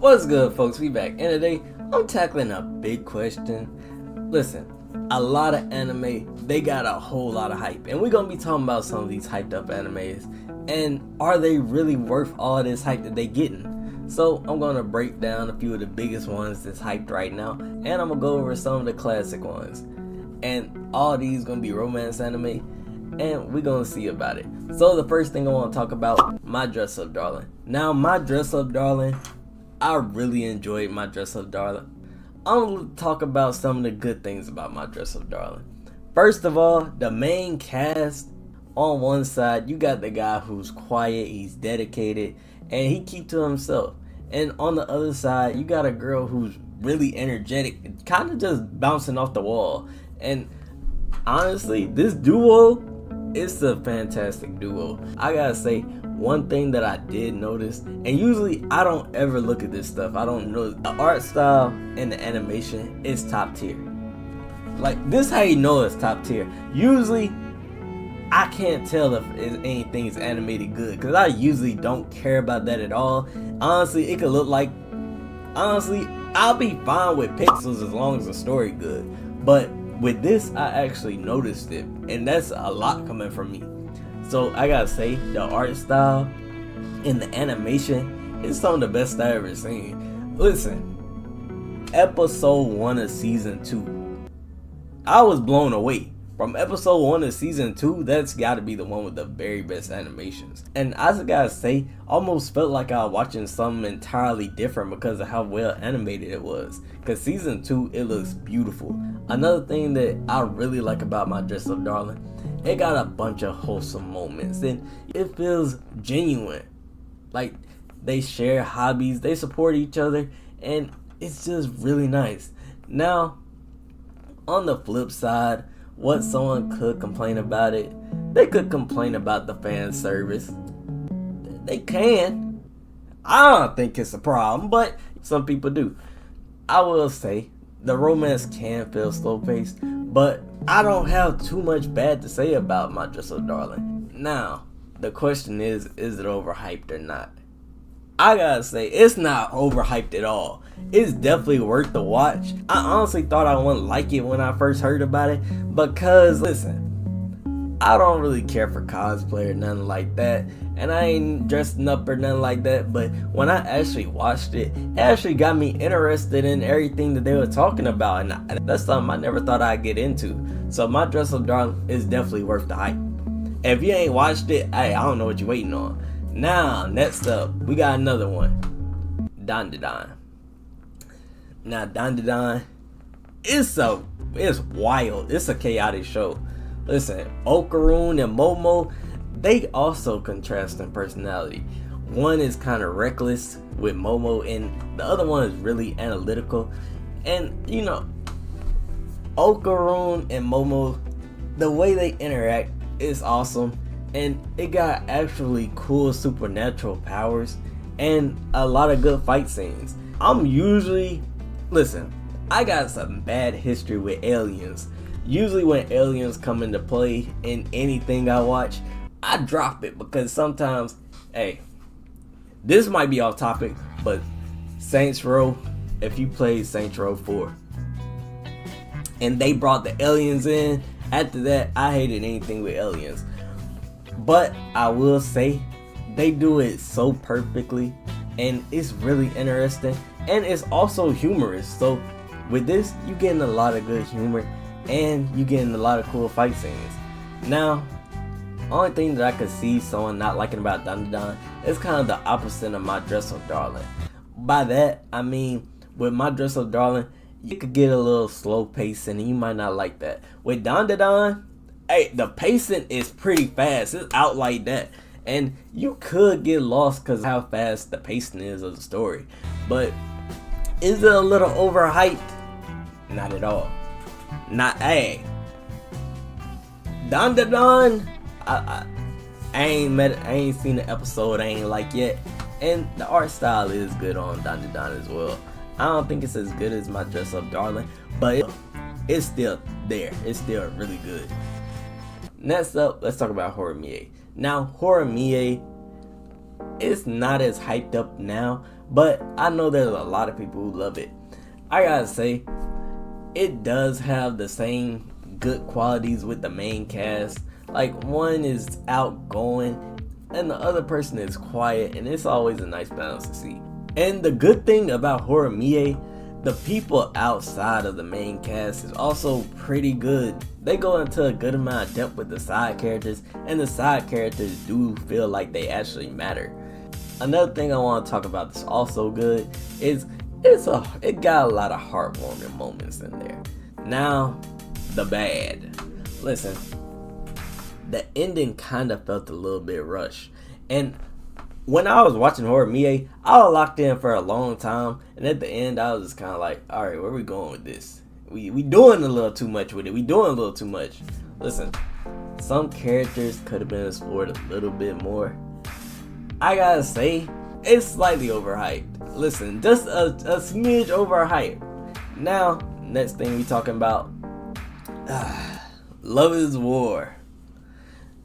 What's good, folks? We back, and today I'm tackling a big question. Listen, a lot of anime, they got a whole lot of hype, and we're gonna be talking about some of these hyped up animes, and are they really worth all this hype that they getting? So I'm gonna break down a few of the biggest ones that's hyped right now, and I'm gonna go over some of the classic ones, and all these gonna be romance anime, and we're gonna see about it. So the first thing I want to talk about, My Dress Up Darling. Now, My Dress Up Darling, I really enjoyed My Dress Up Darling. I'm going to talk about some of the good things about My Dress Up Darling. First of all, the main cast, on one side, you got the guy who's quiet, he's dedicated, and he keep to himself. And on the other side, you got a girl who's really energetic, kind of just bouncing off the wall. And honestly, this duo, it's a fantastic duo. I gotta say, one thing that I did notice, and usually I don't ever look at this stuff, I don't know, the art style and the animation is top tier. Like, this is how you know it's top tier. Usually I can't tell if anything's animated good, because I usually don't care about that at all. Honestly, it could look like, honestly, I'll be fine with pixels as long as the story good. But with this, I actually noticed it, and that's a lot coming from me. So I gotta say, the art style and the animation is some of the best I ever seen. Listen, episode 1 of season 2, I was blown away. From episode 1 to season 2, that's gotta be the one with the very best animations. And I just gotta say, almost felt like I was watching something entirely different because of how well animated it was. Cause season 2, it looks beautiful. Another thing that I really like about My Dress Up Darling, it got a bunch of wholesome moments and it feels genuine. Like, they share hobbies, they support each other, and it's just really nice. Now, on the flip side, what someone could complain about it, they could complain about the fan service. They can. I don't think it's a problem, but some people do. I will say, the romance can feel slow paced, but I don't have too much bad to say about My Dress Up Darling. Now, the question is it overhyped or not? I gotta say, it's not overhyped at all. It's definitely worth the watch. I honestly thought I wouldn't like it when I first heard about it, because listen, I don't really care for cosplay or nothing like that, and I ain't dressing up or nothing like that, but when I actually watched it, it actually got me interested in everything that they were talking about, and that's something I never thought I'd get into. So My Dress Up Darling is definitely worth the hype. If you ain't watched it, hey, I don't know what you're waiting on. Now, next up, we got another one, Dandadan. Now, Dandadan, it's wild. It's a chaotic show. Listen, Okaroon and Momo, they also contrast in personality. One is kind of reckless with Momo, and the other one is really analytical. And, you know, Okaroon and Momo, the way they interact is awesome. And it got actually cool supernatural powers and a lot of good fight scenes. Listen, I got some bad history with aliens. Usually when aliens come into play in anything I watch, I drop it because sometimes, hey, this might be off topic, but Saints Row, if you played Saints Row 4 and they brought the aliens in, after that I hated anything with aliens. But I will say, they do it so perfectly, and it's really interesting, and it's also humorous. So with this, you getting a lot of good humor, and you getting a lot of cool fight scenes. Now, only thing that I could see someone not liking about Dandadan is kind of the opposite of My Dress Up Darling. By that, I mean, with My Dress Up Darling, you could get a little slow pacing, and you might not like that. With Dandadan, hey, the pacing is pretty fast. It's out like that. And you could get lost because of how fast the pacing is of the story. But is it a little overhyped? Not at all. Hey. Dandadan, I ain't seen the episode I ain't like yet. And the art style is good on Dandadan as well. I don't think it's as good as My Dress Up Darling, but it's still there. It's still really good. Next up, let's talk about Horimiya. Now, Horimiya, it's not as hyped up now, but I know there's a lot of people who love it. I gotta say, it does have the same good qualities with the main cast. Like, one is outgoing and the other person is quiet, and it's always a nice balance to see. And the good thing about Horimiya, the people outside of the main cast is also pretty good. They go into a good amount of depth with the side characters, and the side characters do feel like they actually matter. Another thing I want to talk about that's also good is it got a lot of heartwarming moments in there. Now, the bad. Listen, the ending kind of felt a little bit rushed, and when I was watching Horimiya, I was locked in for a long time, and at the end, I was just kind of like, all right, where we going with this? We doing a little too much with it. We doing a little too much. Listen, some characters could have been explored a little bit more. I gotta say, it's slightly overhyped. Listen, just a smidge overhyped. Now, next thing we talking about, Love is War.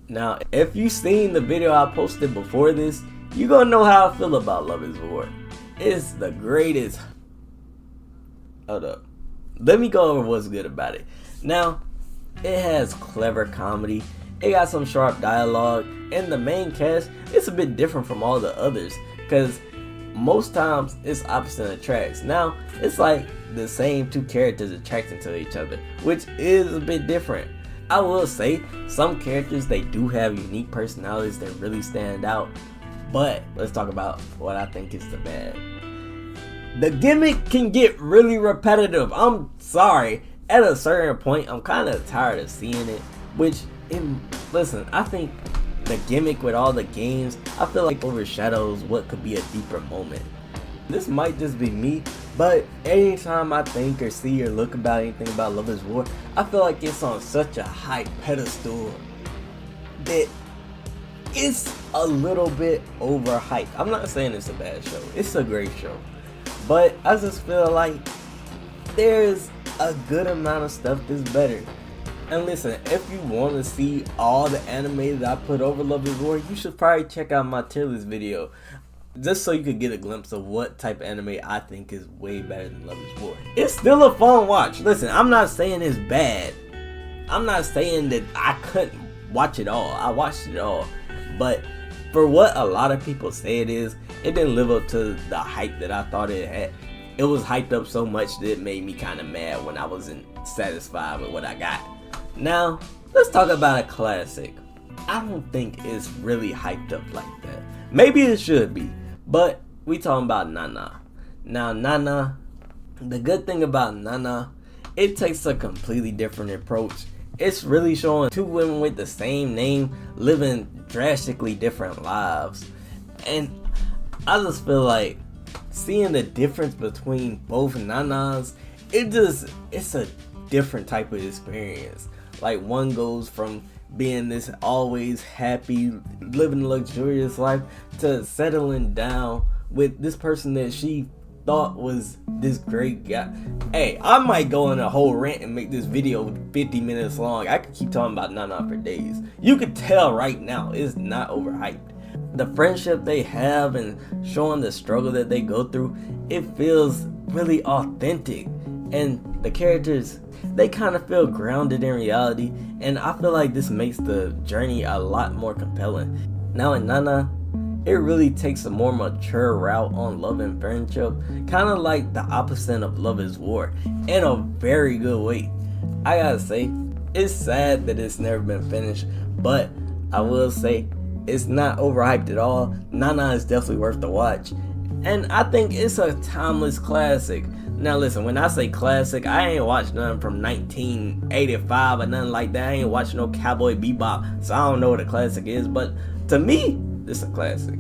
Now, if you seen the video I posted before this, you gonna know how I feel about Love is War. It's the greatest. Hold up. Let me go over what's good about it. Now, it has clever comedy, it got some sharp dialogue, and the main cast, it's a bit different from all the others, because most times it's opposite attracts. Now, it's like the same two characters attracting to each other, which is a bit different. I will say, some characters, they do have unique personalities that really stand out, but let's talk about what I think is the bad. The gimmick can get really repetitive. I'm sorry. At a certain point, I'm kind of tired of seeing it, listen, I think the gimmick with all the games, I feel like overshadows what could be a deeper moment. This might just be me, but anytime I think or see or look about anything about Love is War, I feel like it's on such a high pedestal that it's a little bit overhyped. I'm not saying it's a bad show. It's a great show. But I just feel like there's a good amount of stuff that's better. And listen, if you want to see all the anime that I put over Love is War, you should probably check out my tier list video, just so you could get a glimpse of what type of anime I think is way better than Love is War. It's still a fun watch. Listen, I'm not saying it's bad. I'm not saying that I couldn't watch it all. I watched it all. But for what a lot of people say it is, it didn't live up to the hype that I thought it had. It was hyped up so much that it made me kind of mad when I wasn't satisfied with what I got. Now, let's talk about a classic. I don't think it's really hyped up like that. Maybe it should be, but we talking about Nana. Now, Nana, the good thing about Nana, it takes a completely different approach. It's really showing two women with the same name living drastically different lives. And I just feel like seeing the difference between both Nanas, it's a different type of experience. Like, one goes from being this always happy, living a luxurious life, to settling down with this person that she thought was this great guy. Hey, I might go on a whole rant and make this video 50 minutes long. I could keep talking about Nana for days. You could tell right now it's not overhyped. The friendship they have and showing the struggle that they go through, it feels really authentic. And the characters, they kind of feel grounded in reality, and I feel like this makes the journey a lot more compelling. Now in Nana, it really takes a more mature route on love and friendship, kind of like the opposite of Love is War, in a very good way. I gotta say, it's sad that it's never been finished, but I will say, it's not overhyped at all. Nana is definitely worth the watch, and I think it's a timeless classic. Now listen, when I say classic, I ain't watched nothing from 1985 or nothing like that. I ain't watched no Cowboy Bebop, so I don't know what a classic is, but to me, it's a classic.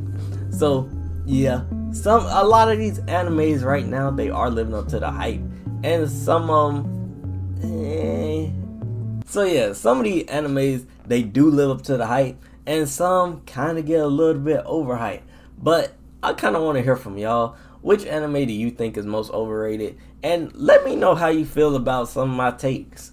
So yeah, a lot of these animes right now, they are living up to the hype, and some of them, So yeah, some of these animes, they do live up to the hype, and some kind of get a little bit overhyped. But I kind of want to hear from y'all. Which anime do you think is most overrated? And let me know how you feel about some of my takes.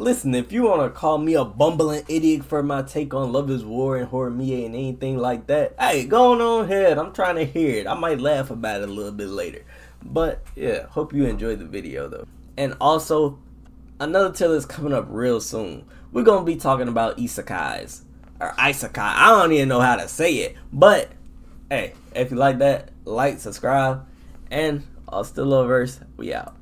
listen, if you want to call me a bumbling idiot for my take on Love is War and Horimiya and anything like that, hey, go on ahead. I'm trying to hear it. I might laugh about it a little bit later. But yeah, hope you enjoyed the video though. And also, another tale is coming up real soon. We're going to be talking about isekais. Or isekai. I don't even know how to say it. But, hey, if you like that, like, subscribe. And I'll still love verse. We out.